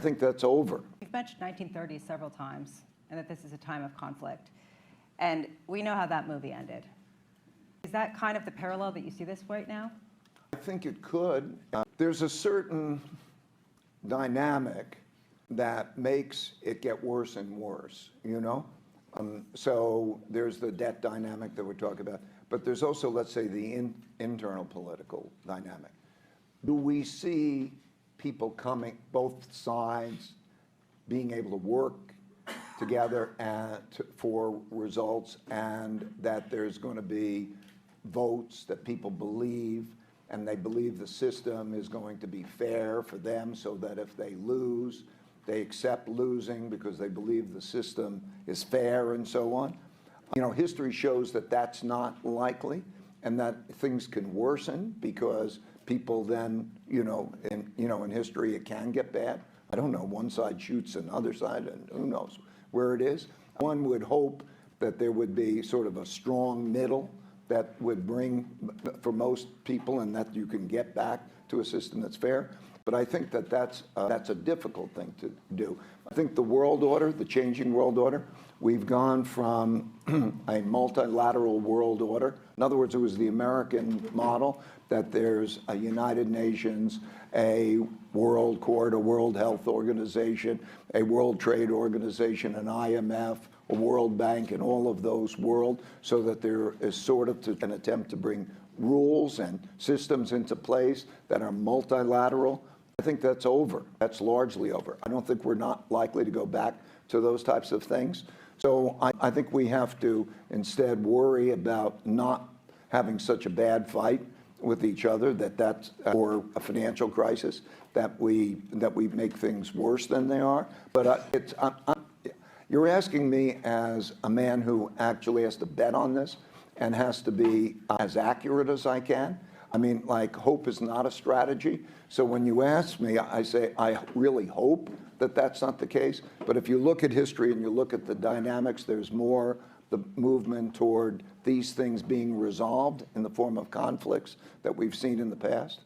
think that's over. You've mentioned 1930s several times, and that this is a time of conflict. And we know how that movie ended. Is that kind of the parallel that you see this right now? I think it could. There's a certain dynamic that makes it get worse and worse, you know? So there's the debt dynamic that we're talking about, but there's also, let's say, the internal political dynamic. Do we see people coming, both sides, being able to work together for results, and that there's going to be votes that people believe, and they believe the system is going to be fair for them, so that if they lose, they accept losing because they believe the system is fair and so on. You know, history shows that that's not likely, and that things can worsen because people then, in history it can get bad. I don't know, one side shoots another side, and who knows where it is. One would hope that there would be sort of a strong middle that would bring, for most people, and that you can get back to a system that's fair. But I think that that's a difficult thing to do. I think the world order, the changing world order, we've gone from a multilateral world order. In other words, it was the American model that there's a United Nations, a World Court, a World Health Organization, a World Trade Organization, an IMF, a World Bank, and all of those world, so that there is sort of an attempt to bring rules and systems into place that are multilateral. I think that's over. That's largely over. I don't think we're not likely to go back to those types of things. So I think we have to instead worry about not having such a bad fight with each other, that's or a financial crisis, that we make things worse than they are. But you're asking me as a man who actually has to bet on this and has to be as accurate as I can. I mean, like, hope is not a strategy. So when you ask me, I say, I really hope that that's not the case. But if you look at history and you look at the dynamics, there's more the movement toward these things being resolved in the form of conflicts that we've seen in the past.